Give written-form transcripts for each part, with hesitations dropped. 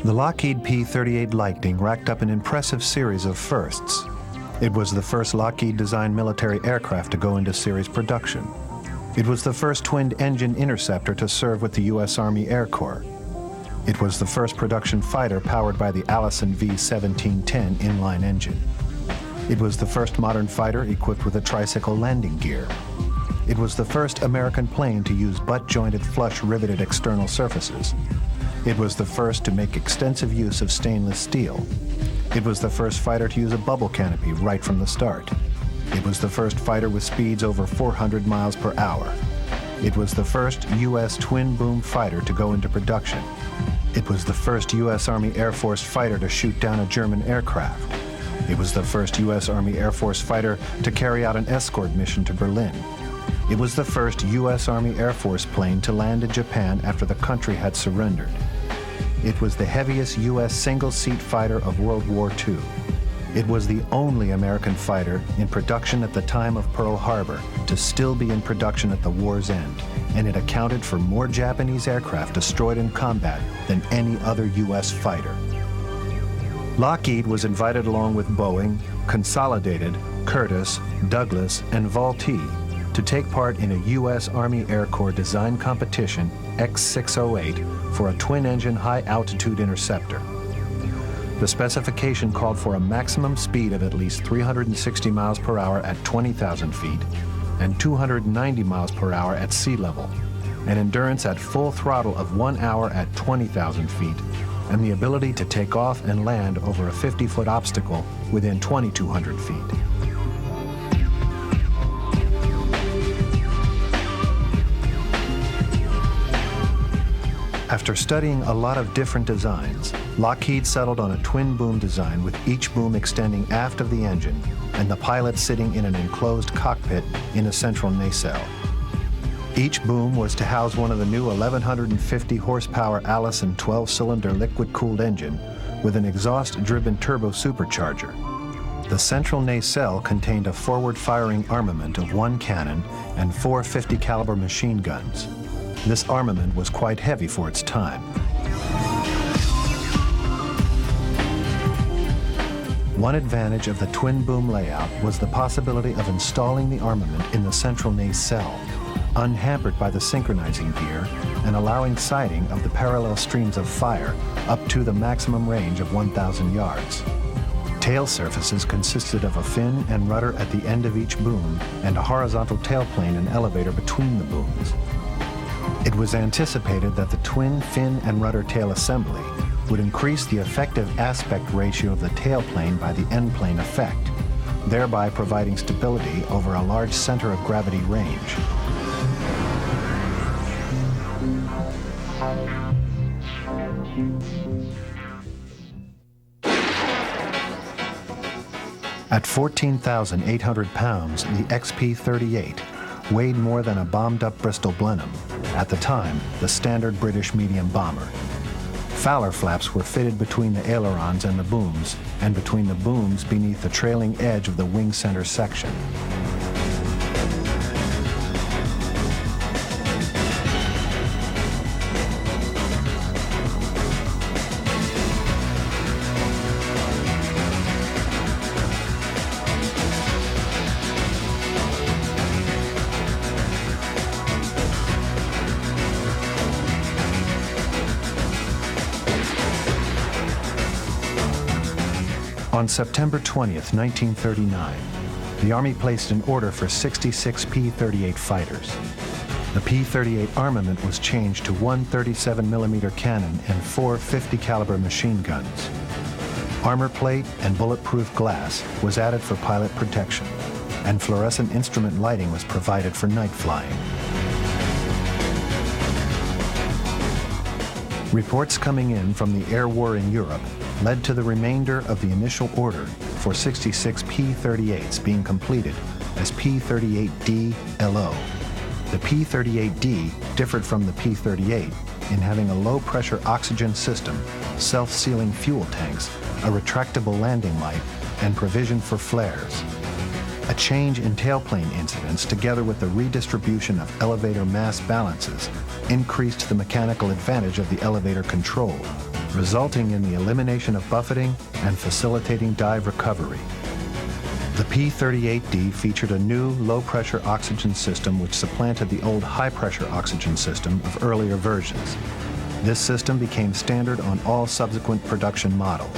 The Lockheed P-38 Lightning racked up an impressive series of firsts. It was the first Lockheed-designed military aircraft to go into series production. It was the first twinned-engine interceptor to serve with the U.S. Army Air Corps. It was the first production fighter powered by the Allison V-1710 inline engine. It was the first modern fighter equipped with a tricycle landing gear. It was the first American plane to use butt-jointed flush riveted external surfaces. It was the first to make extensive use of stainless steel. It was the first fighter to use a bubble canopy right from the start. It was the first fighter with speeds over 400 miles per hour. It was the first U.S. twin-boom fighter to go into production. It was the first U.S. Army Air Force fighter to shoot down a German aircraft. It was the first U.S. Army Air Force fighter to carry out an escort mission to Berlin. It was the first U.S. Army Air Force plane to land in Japan after the country had surrendered. It was the heaviest U.S. single-seat fighter of World War II. It was the only American fighter in production at the time of Pearl Harbor to still be in production at the war's end, and it accounted for more Japanese aircraft destroyed in combat than any other U.S. fighter. Lockheed was invited along with Boeing, Consolidated, Curtiss, Douglas, and Vultee to take part in a U.S. Army Air Corps design competition, X-608, for a twin-engine high-altitude interceptor. The specification called for a maximum speed of at least 360 miles per hour at 20,000 feet and 290 miles per hour at sea level, an endurance at full throttle of 1 hour at 20,000 feet, and the ability to take off and land over a 50-foot obstacle within 2,200 feet. After studying a lot of different designs, Lockheed settled on a twin-boom design with each boom extending aft of the engine and the pilot sitting in an enclosed cockpit in a central nacelle. Each boom was to house one of the new 1,150 horsepower Allison 12-cylinder liquid-cooled engine with an exhaust-driven turbo supercharger. The central nacelle contained a forward-firing armament of 1 cannon and 4 50-caliber machine guns. This armament was quite heavy for its time. One advantage of the twin-boom layout was the possibility of installing the armament in the central nacelle, unhampered by the synchronizing gear and allowing sighting of the parallel streams of fire up to the maximum range of 1,000 yards. Tail surfaces consisted of a fin and rudder at the end of each boom and a horizontal tailplane and elevator between the booms. It was anticipated that the twin fin and rudder tail assembly would increase the effective aspect ratio of the tailplane by the end plane effect, thereby providing stability over a large center of gravity range. At 14,800 pounds, the XP-38 weighed more than a bombed-up Bristol Blenheim, at the time the standard British medium bomber. Fowler flaps were fitted between the ailerons and the booms, and between the booms beneath the trailing edge of the wing center section. On September 20th, 1939, the Army placed an order for 66 P-38 fighters. The P-38 armament was changed to 1 37mm cannon and 4 50-caliber machine guns. Armor plate and bulletproof glass was added for pilot protection, and fluorescent instrument lighting was provided for night flying. Reports coming in from the air war in Europe led to the remainder of the initial order for 66 P-38s being completed as P-38D LO. The P-38D differed from the P-38 in having a low-pressure oxygen system, self-sealing fuel tanks, a retractable landing light, and provision for flares. A change in tailplane incidence together with the redistribution of elevator mass balances increased the mechanical advantage of the elevator control, resulting in the elimination of buffeting and facilitating dive recovery. The P-38D featured a new low-pressure oxygen system which supplanted the old high-pressure oxygen system of earlier versions. This system became standard on all subsequent production models.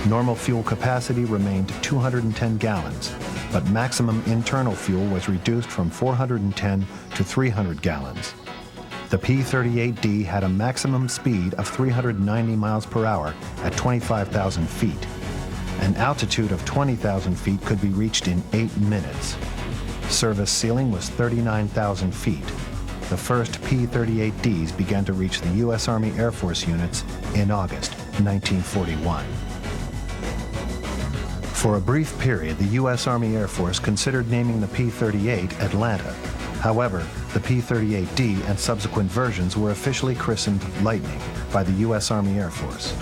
Normal fuel capacity remained 210 gallons, but maximum internal fuel was reduced from 410 to 300 gallons. The P-38D had a maximum speed of 390 miles per hour at 25,000 feet. An altitude of 20,000 feet could be reached in 8 minutes. Service ceiling was 39,000 feet. The first P-38Ds began to reach the U.S. Army Air Force units in August 1941. For a brief period, the U.S. Army Air Force considered naming the P-38 Atlanta. However, the P-38D and subsequent versions were officially christened Lightning by the U.S. Army Air Force.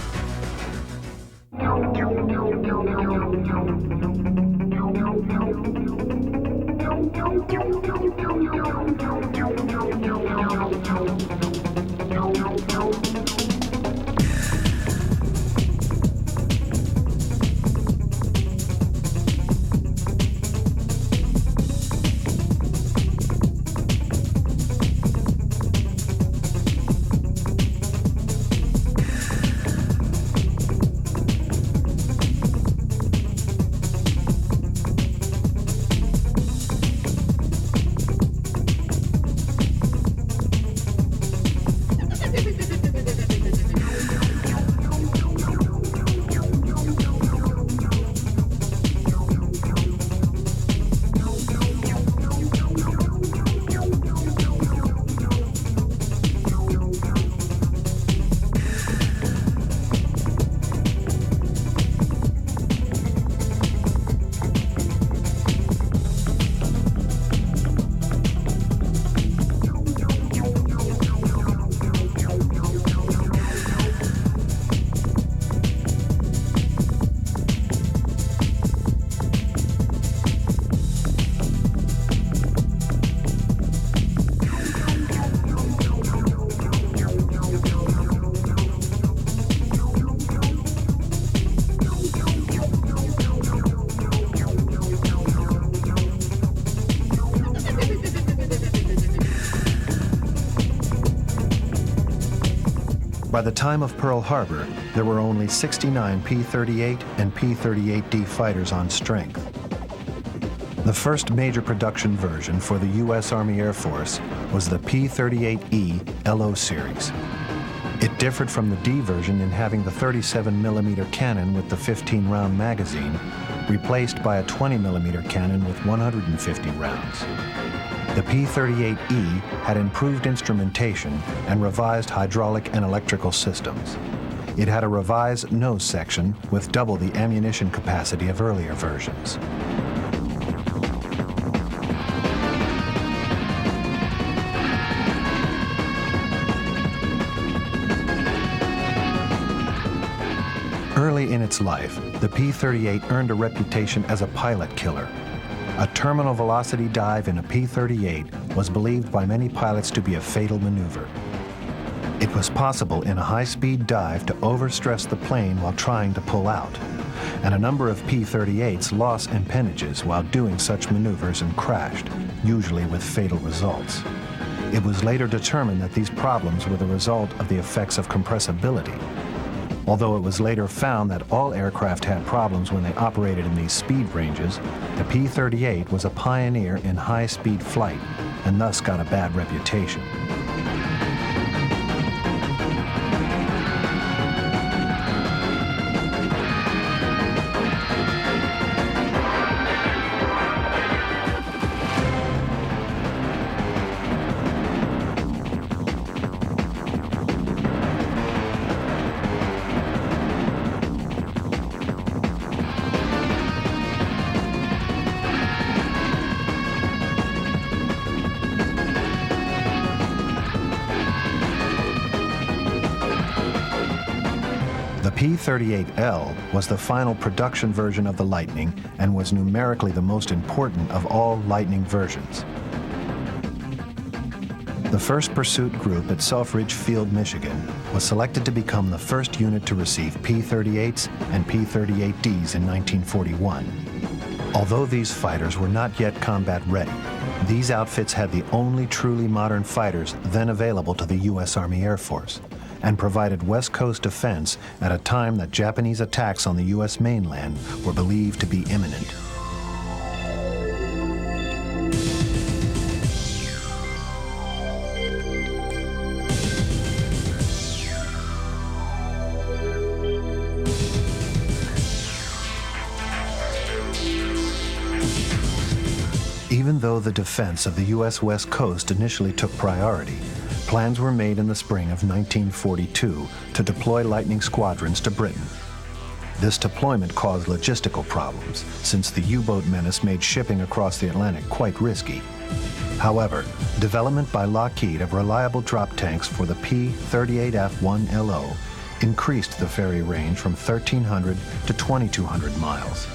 By the time of Pearl Harbor, there were only 69 P-38 and P-38D fighters on strength. The first major production version for the U.S. Army Air Force was the P-38E LO series. It differed from the D version in having the 37mm cannon with the 15-round magazine replaced by a 20mm cannon with 150 rounds. The P-38E had improved instrumentation and revised hydraulic and electrical systems. It had a revised nose section with double the ammunition capacity of earlier versions. Early in its life, the P-38 earned a reputation as a pilot killer. A terminal velocity dive in a P-38 was believed by many pilots to be a fatal maneuver. It was possible in a high-speed dive to overstress the plane while trying to pull out, and a number of P-38s lost appendages while doing such maneuvers and crashed, usually with fatal results. It was later determined that these problems were the result of the effects of compressibility. Although it was later found that all aircraft had problems when they operated in these speed ranges, the P-38 was a pioneer in high-speed flight and thus got a bad reputation. The P-38L was the final production version of the Lightning and was numerically the most important of all Lightning versions. The 1st Pursuit Group at Selfridge Field, Michigan, was selected to become the first unit to receive P-38s and P-38Ds in 1941. Although these fighters were not yet combat ready, these outfits had the only truly modern fighters then available to the U.S. Army Air Force, and provided West Coast defense at a time that Japanese attacks on the U.S. mainland were believed to be imminent. Even though the defense of the U.S. West Coast initially took priority, plans were made in the spring of 1942 to deploy Lightning squadrons to Britain. This deployment caused logistical problems, since the U-boat menace made shipping across the Atlantic quite risky. However, development by Lockheed of reliable drop tanks for the P-38F-1LO increased the ferry range from 1,300 to 2,200 miles.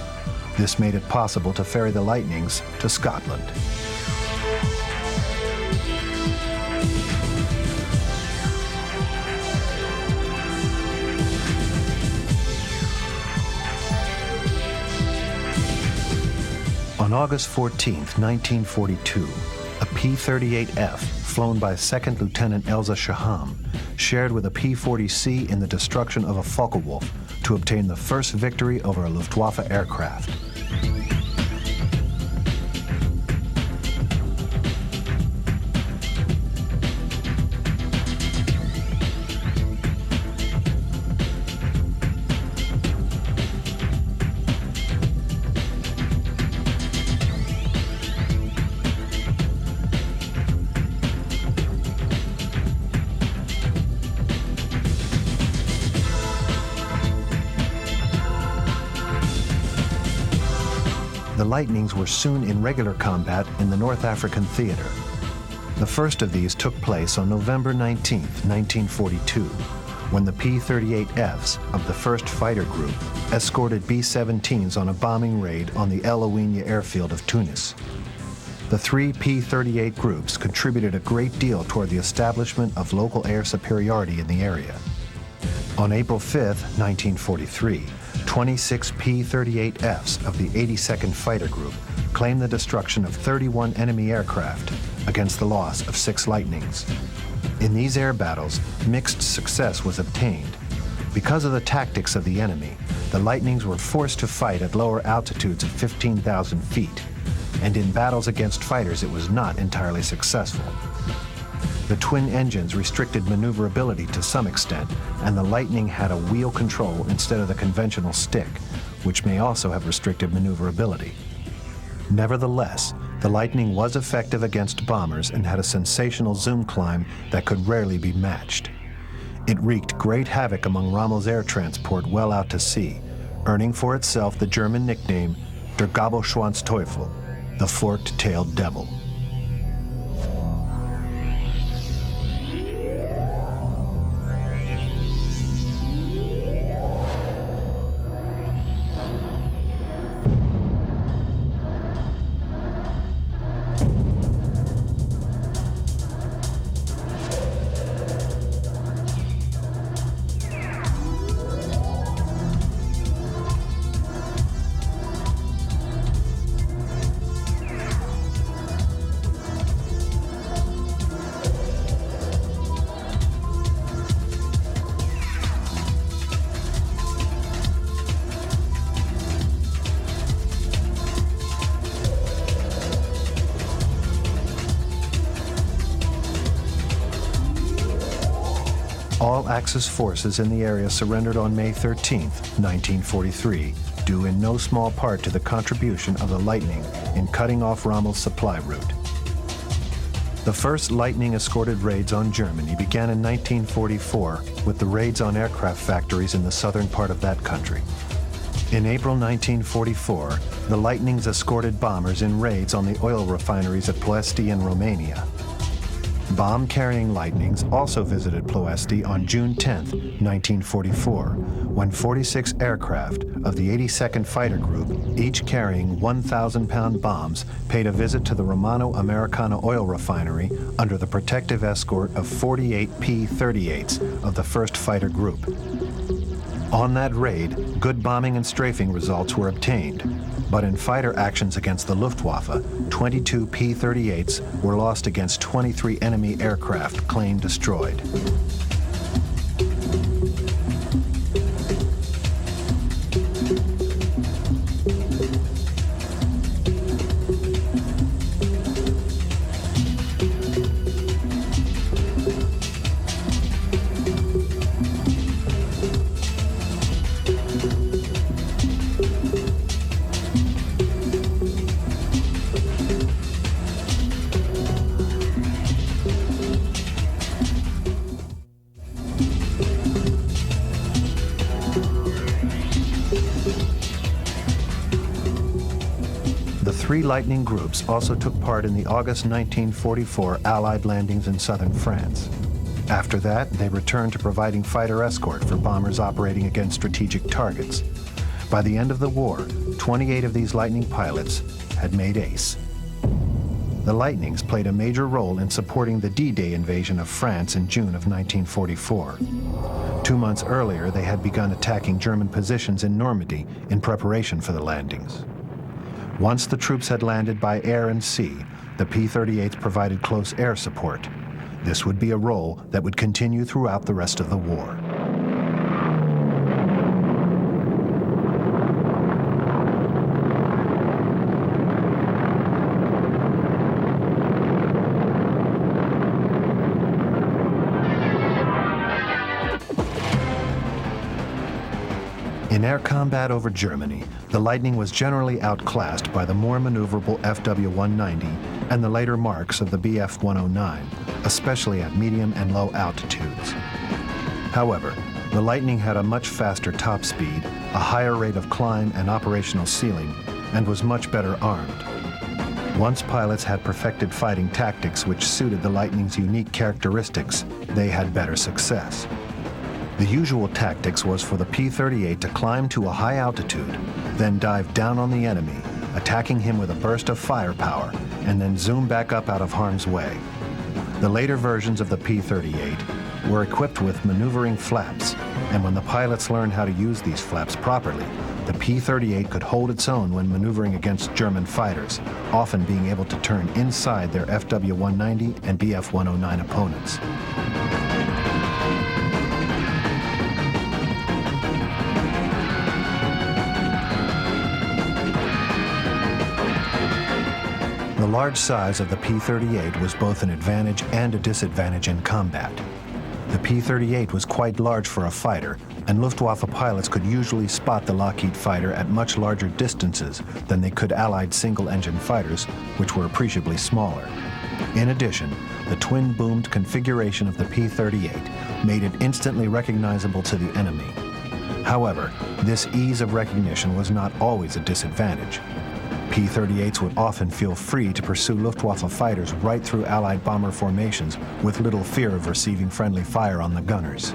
This made it possible to ferry the Lightnings to Scotland. On August 14, 1942, a P-38F, flown by 2nd Lieutenant Elza Shaham, shared with a P-40C in the destruction of a Focke-Wulf to obtain the first victory over a Luftwaffe aircraft. The Lightnings were soon in regular combat in the North African theater. The first of these took place on November 19, 1942, when the P-38Fs of the 1st Fighter Group escorted B-17s on a bombing raid on the El Aouinia airfield of Tunis. The 3 P-38 groups contributed a great deal toward the establishment of local air superiority in the area. On April 5, 1943, 26 P-38Fs of the 82nd Fighter Group claimed the destruction of 31 enemy aircraft against the loss of 6 Lightnings. In these air battles, mixed success was obtained. Because of the tactics of the enemy, the Lightnings were forced to fight at lower altitudes of 15,000 feet, and in battles against fighters it was not entirely successful. The twin engines restricted maneuverability to some extent, and the Lightning had a wheel control instead of the conventional stick, which may also have restricted maneuverability. Nevertheless, the Lightning was effective against bombers and had a sensational zoom climb that could rarely be matched. It wreaked great havoc among Rommel's air transport well out to sea, earning for itself the German nickname Der Gabelschwanzteufel, the forked-tailed devil. All Axis forces in the area surrendered on May 13, 1943, due in no small part to the contribution of the Lightning in cutting off Rommel's supply route. The first Lightning-escorted raids on Germany began in 1944 with the raids on aircraft factories in the southern part of that country. In April 1944, the Lightnings escorted bombers in raids on the oil refineries at Ploiești in Romania. Bomb-carrying Lightnings also visited Ploesti on June 10, 1944, when 46 aircraft of the 82nd Fighter Group, each carrying 1,000-pound bombs, paid a visit to the Romano-Americana oil refinery under the protective escort of 48 P-38s of the 1st Fighter Group. On that raid, good bombing and strafing results were obtained, but in fighter actions against the Luftwaffe, 22 P-38s were lost against 23 enemy aircraft claimed destroyed. The three Lightning groups also took part in the August 1944 Allied landings in southern France. After that, they returned to providing fighter escort for bombers operating against strategic targets. By the end of the war, 28 of these Lightning pilots had made ace. The Lightnings played a major role in supporting the D-Day invasion of France in June of 1944. 2 months earlier, they had begun attacking German positions in Normandy in preparation for the landings. Once the troops had landed by air and sea, the P-38s provided close air support. This would be a role that would continue throughout the rest of the war. In air combat over Germany, the Lightning was generally outclassed by the more maneuverable FW-190 and the later marks of the Bf-109, especially at medium and low altitudes. However, the Lightning had a much faster top speed, a higher rate of climb and operational ceiling, and was much better armed. Once pilots had perfected fighting tactics which suited the Lightning's unique characteristics, they had better success. The usual tactics was for the P-38 to climb to a high altitude, then dive down on the enemy, attacking him with a burst of firepower, and then zoom back up out of harm's way. The later versions of the P-38 were equipped with maneuvering flaps, and when the pilots learned how to use these flaps properly, the P-38 could hold its own when maneuvering against German fighters, often being able to turn inside their FW-190 and Bf-109 opponents. The large size of the P-38 was both an advantage and a disadvantage in combat. The P-38 was quite large for a fighter, and Luftwaffe pilots could usually spot the Lockheed fighter at much larger distances than they could Allied single-engine fighters, which were appreciably smaller. In addition, the twin-boomed configuration of the P-38 made it instantly recognizable to the enemy. However, this ease of recognition was not always a disadvantage. P-38s would often feel free to pursue Luftwaffe fighters right through Allied bomber formations with little fear of receiving friendly fire on the gunners.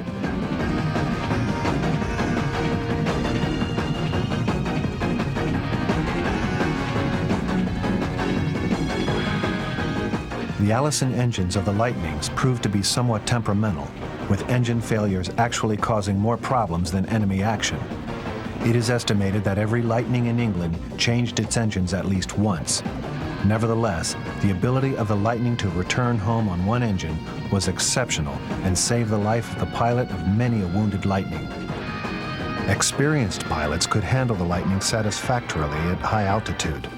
The Allison engines of the Lightnings proved to be somewhat temperamental, with engine failures actually causing more problems than enemy action. It is estimated that every Lightning in England changed its engines at least once. Nevertheless, the ability of the Lightning to return home on one engine was exceptional and saved the life of the pilot of many a wounded Lightning. Experienced pilots could handle the Lightning satisfactorily at high altitude,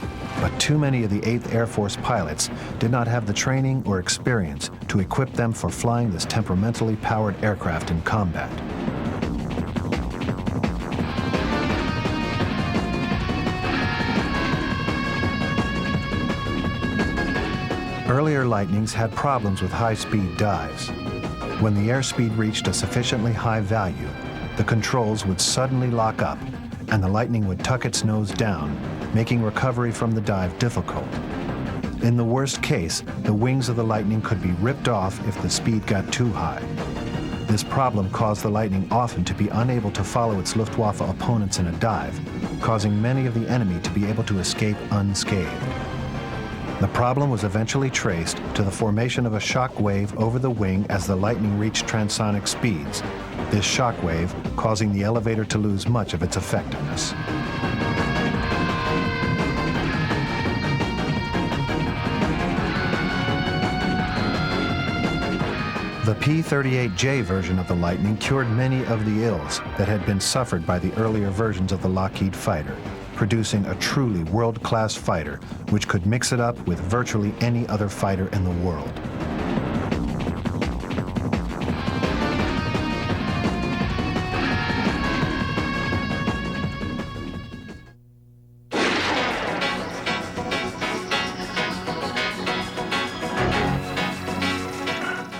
but too many of the 8th Air Force pilots did not have the training or experience to equip them for flying this temperamentally powered aircraft in combat. Earlier Lightnings had problems with high-speed dives. When the airspeed reached a sufficiently high value, the controls would suddenly lock up, and the Lightning would tuck its nose down, making recovery from the dive difficult. In the worst case, the wings of the Lightning could be ripped off if the speed got too high. This problem caused the Lightning often to be unable to follow its Luftwaffe opponents in a dive, causing many of the enemy to be able to escape unscathed. The problem was eventually traced to the formation of a shock wave over the wing as the Lightning reached transonic speeds, this shock wave causing the elevator to lose much of its effectiveness. The P-38J version of the Lightning cured many of the ills that had been suffered by the earlier versions of the Lockheed fighter, producing a truly world-class fighter which could mix it up with virtually any other fighter in the world.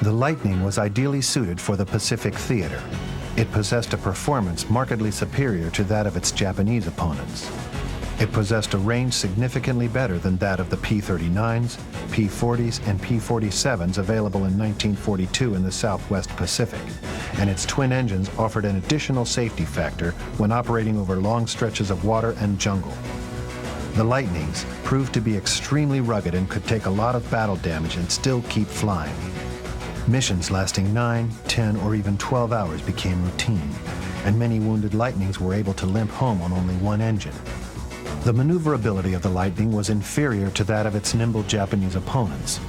The Lightning was ideally suited for the Pacific theater. It possessed a performance markedly superior to that of its Japanese opponents. It possessed a range significantly better than that of the P-39s, P-40s, and P-47s available in 1942 in the Southwest Pacific, and its twin engines offered an additional safety factor when operating over long stretches of water and jungle. The Lightnings proved to be extremely rugged and could take a lot of battle damage and still keep flying. Missions lasting 9, 10, or even 12 hours became routine, and many wounded Lightnings were able to limp home on only one engine. The maneuverability of the Lightning was inferior to that of its nimble Japanese opponents,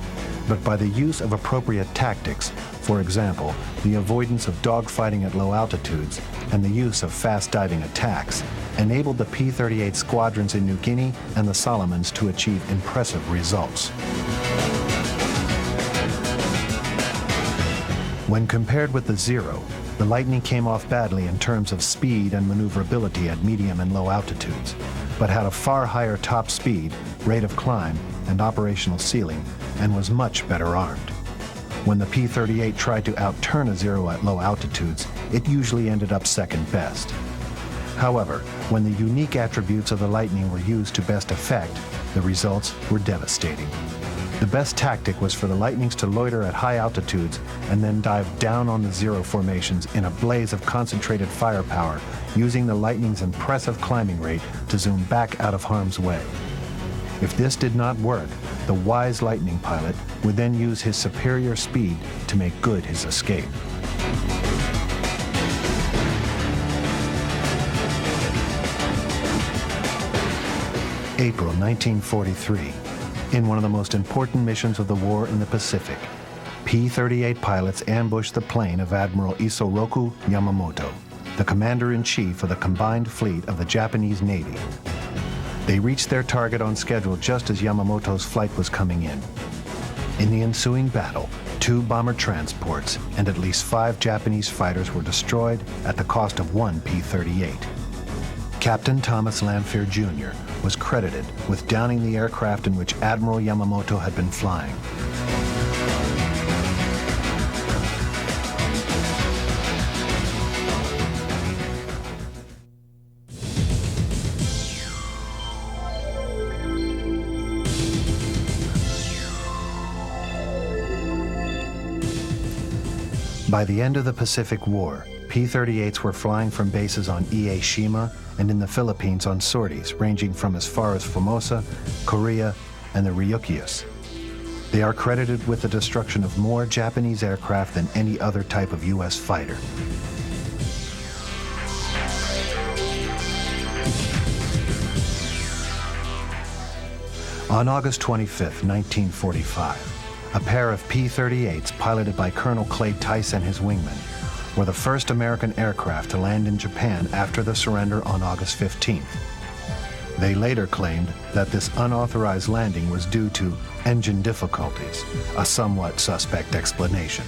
but by the use of appropriate tactics, for example, the avoidance of dogfighting at low altitudes and the use of fast diving attacks, enabled the P-38 squadrons in New Guinea and the Solomons to achieve impressive results. When compared with the Zero, the Lightning came off badly in terms of speed and maneuverability at medium and low altitudes, but had a far higher top speed, rate of climb, and operational ceiling, and was much better armed. When the P-38 tried to outturn a Zero at low altitudes, it usually ended up second best. However, when the unique attributes of the Lightning were used to best effect, the results were devastating. The best tactic was for the Lightnings to loiter at high altitudes and then dive down on the Zero formations in a blaze of concentrated firepower, using the Lightning's impressive climbing rate to zoom back out of harm's way. If this did not work, the wise Lightning pilot would then use his superior speed to make good his escape. April 1943. In one of the most important missions of the war in the Pacific, P-38 pilots ambushed the plane of Admiral Isoroku Yamamoto, the commander-in-chief of the combined fleet of the Japanese Navy. They reached their target on schedule just as Yamamoto's flight was coming in. In the ensuing battle, 2 bomber transports and at least 5 Japanese fighters were destroyed at the cost of 1 P-38. Captain Thomas Lanphier Jr. was credited with downing the aircraft in which Admiral Yamamoto had been flying. By the end of the Pacific War, P-38s were flying from bases on Ie Shima and in the Philippines on sorties ranging from as far as Formosa, Korea, and the Ryukyus. They are credited with the destruction of more Japanese aircraft than any other type of U.S. fighter. On August 25, 1945, a pair of P-38s piloted by Colonel Clay Tice and his wingmen were the first American aircraft to land in Japan after the surrender on August 15th. They later claimed that this unauthorized landing was due to engine difficulties, a somewhat suspect explanation.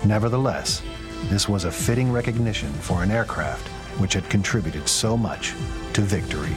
Nevertheless, this was a fitting recognition for an aircraft which had contributed so much to victory.